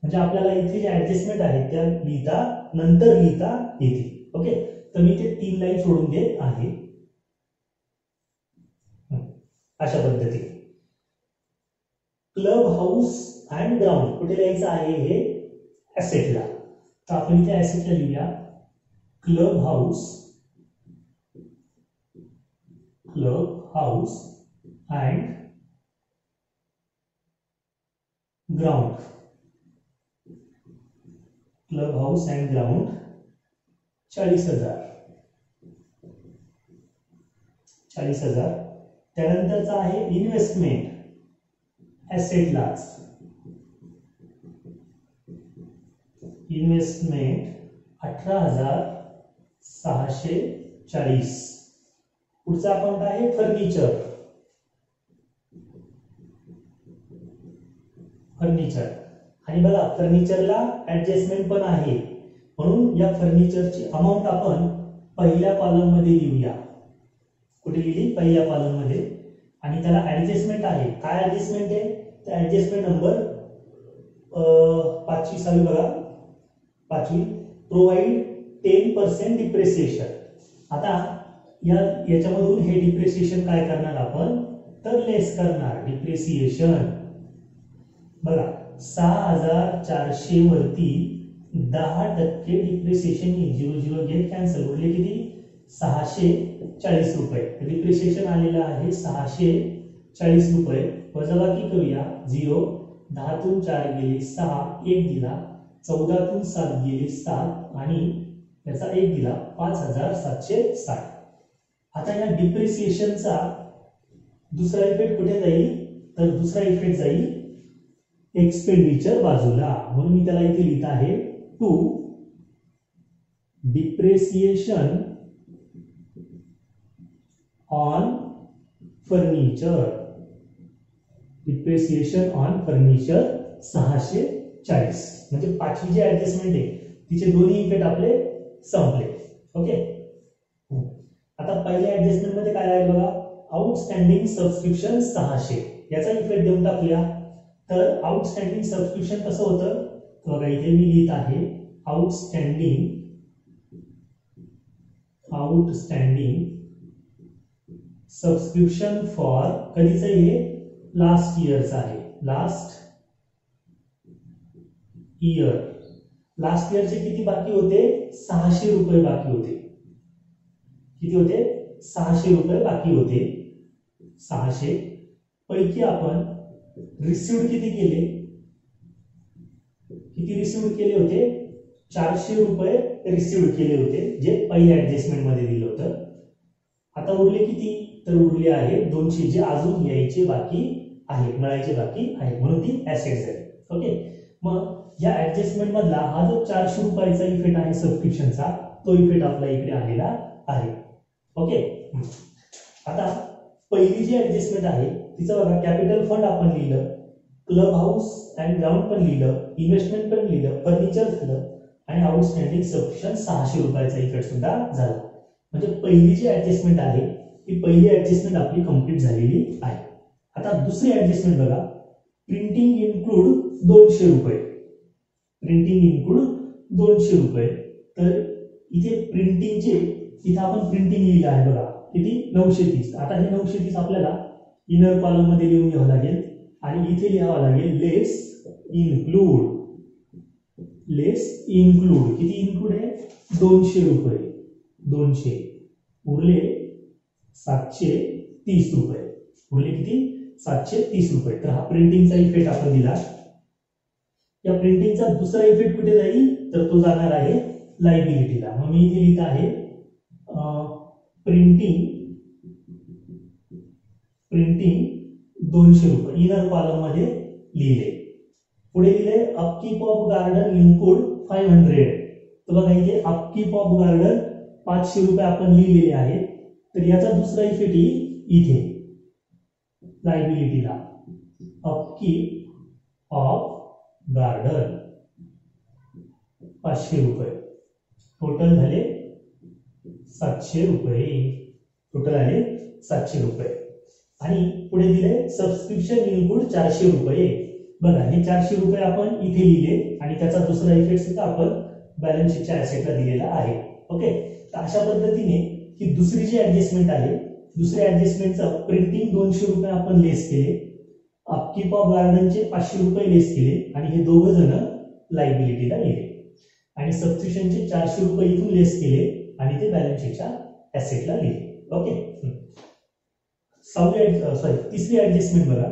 म्हणजे आपल्याला इथे जे ऍडजस्टमेंट आहेत त्या नंतर लिहिता येतील. ओके, तर मी ते 3 लाईन सोडून देत आहे अशा पद्धतीने. क्लब हाऊस अँड ग्राउंड कुठे लिहायचं आहे? हे ऍसेटला. तर आपण इथे ऍसेटला लिहूया club house and ground. Club house and ground 40,000. त्यानंतरचा आहे इन्व्हेस्टमेंट. ऍसेटलाच इन्व्हेस्टमेंट 18,640. पुढचा अकाउंट आहे फर्निचर. आणि बघा फर्निचरला ऍडजस्टमेंट पण आहे, म्हणून या फर्निचरची अमाऊंट आपण पहिल्या कॉलम मध्ये लिहूया. कुठे लिहिली? पहिल्या कॉलम मध्ये. आणि त्याला ऍडजस्टमेंट आहे. काय ऍडजस्टमेंट आहे? तर ऍडजस्टमेंट नंबर 5वी साली बघा, 5वी, प्रोव्हाइड 10% डिप्रिसिएशन. आता याच्यामधून हे डिप्रिसिएशन काय करणार आपण? तर लेस करणार. डिप्रिसिएशन बघा 6,400 वरती 10% डिप्रिसिएशन येईल. 0 गेट कॅन्सल. उरले किती? 640 रुपये. डिप्रिसिएशन आलेलं आहे 640 रुपये. वजाबाकी करूया. 0, 10तून 4 गेले 6, 1 दिला. 14तून 7 गेले 7 आणि याचा 1 दिला. 5,760. आता या डिप्रिसिएशनचा दुसरा इफेक्ट कुठे जाईल? तर दुसरा इफेक्ट जाईल एक्सपेंडिचर बाजूला. म्हणून मी त्याला इथे लिहित आहे to depreciation on furniture. Depreciation on furniture 640. म्हणजे 5वी जी ऍडजस्टमेंट आहे तिचे दोन्ही इफेक्ट आपले संपले. ओके. आता पहिल्या ऍडजस्टमेंट मध्ये काय आहे बघा, आउटस्टँडिंग सबस्क्रिप्शन 600. याचा इफेक्ट देऊन टाकूया. तर आउटस्टँडिंग सबस्क्रिप्शन कसं होतं? बघा इथे मी लिहित आहे आउटस्टँडिंग सबस्क्रिप्शन फॉर, कधीच हे लास्ट इयरचा आहे. लास्ट इयरचे किती बाकी होते? 600 रुपये बाकी होते. किती होते? 600 रुपये बाकी होते. 600 पैकी आपण रिसिव्ड किती केले? किती रिसिव्ड केले होते? 400 रुपये रिसिव्ड केले होते, जे पहिल्या ऍडजस्टमेंट मध्ये दिलं होतं. आता उरले किती? तर उरले आहे 200, जे अजून यायचे बाकी आहेत, मिळायचे बाकी आहेत, म्हणून ती ऍसेट झाली. ओके. मग या ऍडजस्टमेंट मधला हा जो 400 रुपयाचा इफेक्ट आहे सबस्क्रिप्शनचा, तो इफेक्ट आपला इकडे आलेला आहे. ओके. आता पहिली जी ऍडजस्टमेंट आहे तिचं बघा, कॅपिटल फंड आपण लिहिलं, क्लब हाऊस अँड ग्राउंड पण लिहिलं, इन्व्हेस्टमेंट पण लिहिलं, फर्निचर झालं आणि आउटस्टँडिंग सबस्क्रिप्शन 600 रुपयाचा इफेक्ट सुद्धा झाला. म्हणजे पहिली जी ऍडजस्टमेंट आहे ती पहिली ऍडजस्टमेंट आपली कंप्लीट झालेली आहे. आता दुसरी ऍडजस्टमेंट बघा, प्रिंटिंग इन्क्लूड 200 रुपये. प्रिंटिंग इन्क्लूड 200 रुपये. तर इथे प्रिंटिंगचे, इथे आपण प्रिंटिंग लिहिलं आहे बघा, किती? 930. आता हे 930 आपल्याला इनर कॉलम मध्ये लिहून घ्यावं लागेल आणि इथे लिहावं लागेल लेस इन्क्लूड. किती इन्क्लूड आहे? 200 रुपये. 200 उरले 730 रुपये. उरले किती? 730 रुपये. तर हा प्रिंटिंगचा इफेक्ट आपण दिला. या प्रिंटिंगचा दुसरा इफेक्ट कुठे जाईल? तर तो जाणार आहे लायबिलिटीला. मग मी इथे लिहित आहे प्रिंटिंग 200 रुपये. इनर कॉलम मध्ये लिहिले. पुढे लिहिले अपकीप ऑफ गार्डन इन्क्लूड 500. तर बघा इथे अपकीप ऑफ गार्डन 500 रुपये आपण लिहिलेले आहेत. तर याचा दुसरा इफेक्ट येईल इथे लायबिलिटीला. अपकीप ऑफ गार्डन 500 रुपये. टोटल झाले 700 रुपये. टोटल आले 700 रुपये. आणि पुढे दिले सबस्क्रिप्शन इन्क्लूड 400 रुपये. बघा हे 400 रुपये आपण इथे लिहिले आणि त्याचा दुसरा इफेक्ट सुद्धा आपण बॅलन्स शीटच्या ऍसेटला दिलेला आहे. ओके. तर अशा पद्धतीने ही दुसरी जी ऍडजस्टमेंट आहे, दुसऱ्या ऍडजस्टमेंटचं प्रिंटिंग 200 रुपये आपण लेस केले, अपकीप ऑफ गार्डनचे 500 रुपये लेस केले आणि हे दोघं जण लायबिलिटीला लिहिले आणि सबस्क्रिप्शनचे 400 रुपये इथून लेस केले आणि ते बॅलन्स शीटच्या ऍसेटला लिहिले. ओके. तिसरी ऍडजस्टमेंट बघा,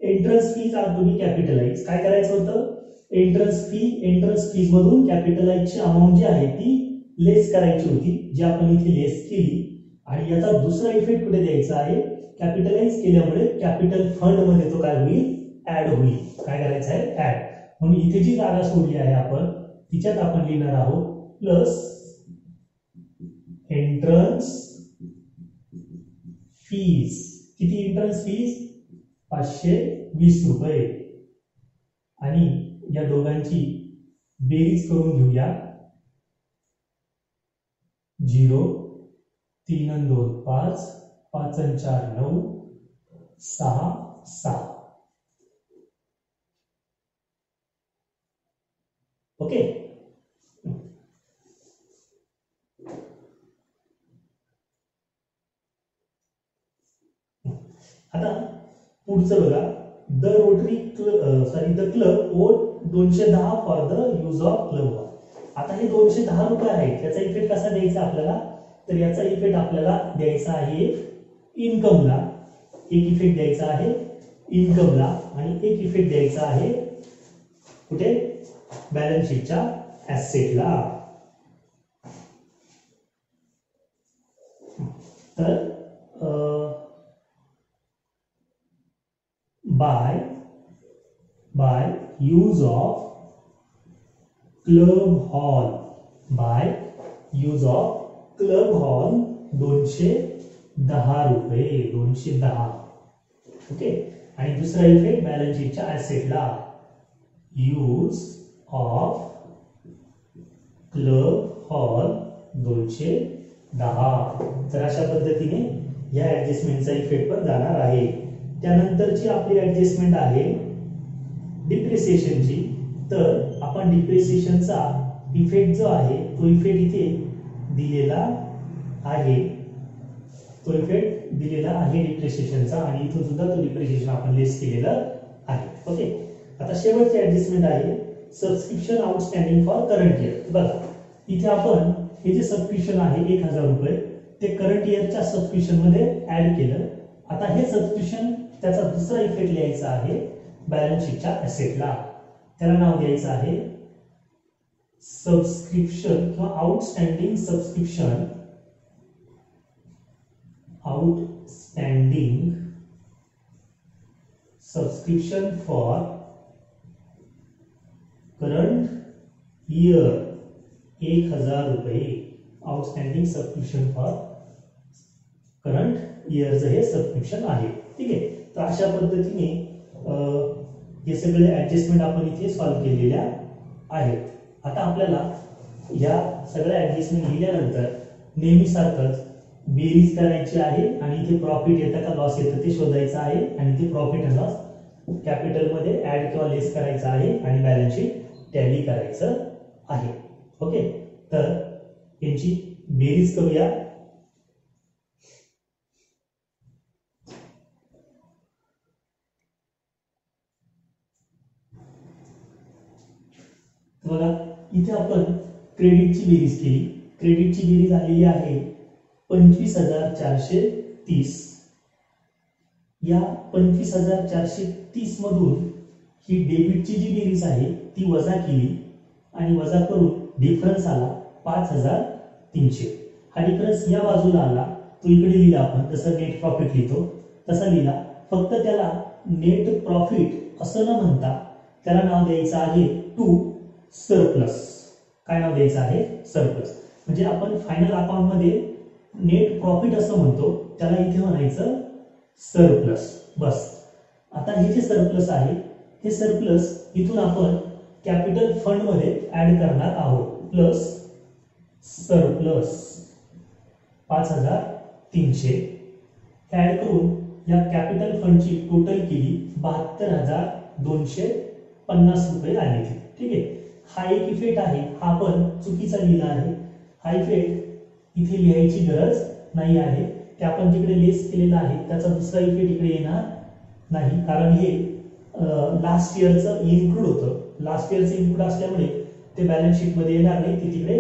entrance fees are to be capitalize. काय करायचं होतं? एंट्रन्स फीज मधून कॅपिटलाइजची अमाऊंट जी आहे ती लेस करायची होती, जी आपण इथे लेस केली. आणि याचा दुसरा इफेक्ट कुठे द्यायचा आहे? कॅपिटलाइज केल्यामुळे कॅपिटल फंड मध्ये तो काय होईल? ऍड होईल. काय करायचं आहे? ऍड. म्हणून इथे जी जागा सोडली आहे आपण तिच्यात आपण लिहिणार आहोत प्लस एंट्रन्स फीज. किती एंट्रन्स फीज? 520 रुपये. आणि या दोघांची बेरीज करून घेऊया. 0 3 आणि 2 5 5 आणि 4 9 6 6. ओके. आता पुढचं बघा. The rotary the club vote 210 for the use of club hall. आता हे 210 रुपये आहेत, याचा इफेक्ट कसा द्यायचा आपल्याला? तर याचा इफेक्ट आपल्याला द्यायचा आहे इन्कमला. एक इफेक्ट द्यायचा आहे इन्कमला आणि एक इफेक्ट द्यायचा आहे कुठे? बॅलन्स शीटच्या ऍसेटला. तर by use of club hall, by use of club hall 210 रुपये. 210. ओके. आणि दुसरा इफेक्ट बॅलन्स शीटच्या ऍसेटला. Use of club hall 210. तर अशा पद्धतीने या ऍडजस्टमेंटचा इफेक्ट पण जाणार आहे. त्यानंतरची आपली ऍडजस्टमेंट आहे डिप्रिसिएशनची. तर आपण डिप्रिसिएशनचा इफेक्ट जो आहे तो इफेक्ट इथे दिलेला आहे. तो इफेक्ट दिलेला आहे डिप्रिसिएशनचा आणि इथून सुद्धा तो डिप्रिसिएशन आपण लेस केलेलं आहे. ओके. आता शेवटची ऍडजस्टमेंट आहे subscription outstanding for current year. बघा इथे आपण हे जे सबस्क्रिप्शन आहे 1000 रुपये ते करंट इयरच्या सबस्क्रिप्शन मध्ये ऍड केलं. आता हे सबस्क्रिप्शन त्याचा दुसरा इफेक्ट लिहायचा आहे बॅलन्स शीटच्या ऍसेटला. त्याला नाव द्यायचं आहे सबस्क्रिप्शन किंवा outstanding subscription. Outstanding subscription for current year 1000 रुपये. आउटस्टँडिंग सबस्क्रिप्शन फॉर करंट इयरचं हे सबस्क्रिप्शन आहे. ठीक आहे. तर अशा पद्धतीने हे सगळे ऍडजस्टमेंट आपण इथे सॉल्व्ह केलेल्या आहेत. आता आपल्याला या सगळ्या ऍडजस्टमेंट लिहिल्यानंतर नेहमीसारखंच बेरीज करायची आहे आणि इथे प्रॉफिट येतं का लॉस येतं ते शोधायचं आहे आणि ते प्रॉफिट अँड लॉस कॅपिटल मध्ये ऍड किंवा लेस करायचं आहे आणि बॅलन्स शीट टॅली करायचं आहे. ओके. तर यांची बेरीज करूया. बघा इथे आपण क्रेडिटची बेरीज केली. क्रेडिटची बेरीज आलेली आहे 25,430. या 25,430 मधून ही डेबिटची जी बेरीज आहे ती वजा केली आणि वजा करून डिफरन्स आला 5,300. हा डिफरन्स या बाजूला आला तो इकडे लिहिला. आपण जसं नेट प्रॉफिट लिहितो तसा लिहिला. फक्त त्याला नेट प्रॉफिट असं न म्हणता त्याला नाव द्यायचं आहे टू सरप्लस. काय नाव द्यायचं आहे? सरप्लस. म्हणजे आपण फायनल अकाउंट मध्ये नेट प्रॉफिट असं म्हणतो त्याला इथे म्हणायचं सरप्लस. बस. आता हे जे सरप्लस आहे हे सरप्लस इथून आपण कॅपिटल फंड मध्ये ऍड करणार आहोत. प्लस सरप्लस 5,300 ऍड करून या कॅपिटल फंडची टोटल केली 72,250 रुपये आले. ठीक आहे. हा एक इफेक्ट आहे. हा आपण चुकीचा लिहिला आहे. हा इफेक्ट इथे लिहायची गरज नाही आहे. ते आपण जिकडे लेस केलेला आहे त्याचा दुसरा इफेक्ट इकडे येणार नाही कारण हे लास्ट इयरचं इन्क्लूड होतं. लास्ट इयरचं इन्क्लूड असल्यामुळे ते बॅलन्स शीट मध्ये येणार नाही. ते तिकडे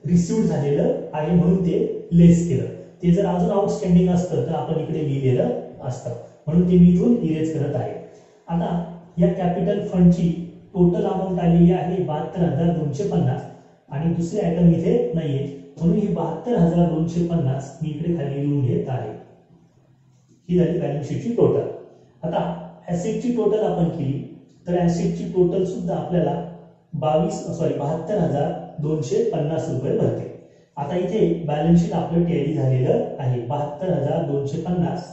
रिसिव्ह झालेलं आहे म्हणून ते लेस केलं. ते जर अजून आउटस्टँडिंग असतं तर आपण इकडे लिहिलेलं असतं म्हणून ते मी इथून इरेज करत आहे. आता या कॅपिटल फंडची टोटल अमाऊंट आलेली आहे 72,250 आणि दुसरे आयटम इथे नाहीये म्हणून ही 72,250 मी इकडे खाली लिहून घेत आहे. ही झाली बॅलन्स शीटची टोटल. आता ऍसेटची टोटल आपण केली तर ऍसेटची टोटल सुद्धा आपल्याला 72,250 रुपये भरते. आता इथे बॅलन्स शीट आपलं टॅली झालेलं आहे 72,250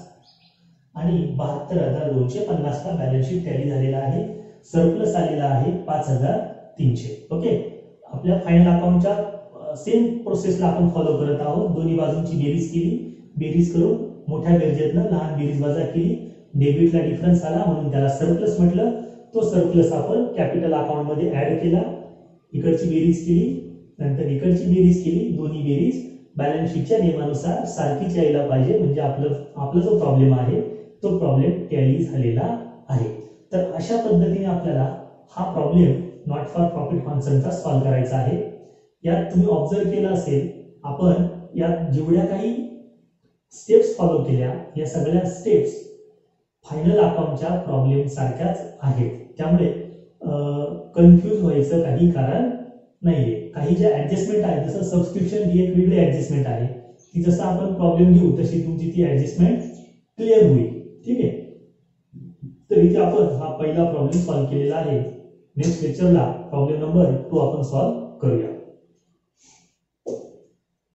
आणि 72,250 ला बॅलन्स शीट टॅली झालेला आहे. सरप्लस आलेला आहे 5,300. ओके, आपल्या फायनल अकाउंटच्या सेम प्रोसेसला आपण फॉलो करत आहोत. दोन्ही बाजूंची बेरीज केली, बेरीज करून मोठ्या बेरजेतनं लहान बेरीज वजा केली, डेबिटला डिफरन्स आला म्हणून त्याला सरप्लस म्हटलं. तो सरप्लस आपण कॅपिटल अकाउंट मध्ये ऍड केला, इकडची बेरीज केली, नंतर इकडची बेरीज केली. दोन्ही बेरीज बॅलन्स शीटच्या नियमानुसार सारखीच यायला पाहिजे, म्हणजे आपला जो प्रॉब्लेम आहे तो प्रॉब्लेम टॅली झालेला आहे. तर अशा पद्धतीने आपल्याला हा प्रॉब्लेम नॉट फॉर प्रॉफिट कॉन्सर्नचा सॉल्व्ह करायचा आहे. यात तुम्ही ऑब्झर्व केलं असेल, आपण यात जेवढ्या काही स्टेप्स फॉलो केल्या या सगळ्या स्टेप्स फायनल अकाउंटच्या प्रॉब्लेम सारख्याच आहेत. त्यामुळे कन्फ्यूज व्हायचं काही कारण नाहीये. काही ज्या ऍडजस्टमेंट आहे, जसं सबस्क्रिप्शन ही एक वेगळी ऍडजस्टमेंट आहे, ती जसं आपण प्रॉब्लेम घेऊ तशी तुमची ती ऍडजस्टमेंट क्लिअर होईल. ठीक आहे, तर इथे आपण हा पहिला प्रॉब्लेम सॉल्व्ह केलेला आहे. नेक्स्ट लेक्चरला प्रॉब्लेम नंबर 2 आपण सॉल्व्ह करूया.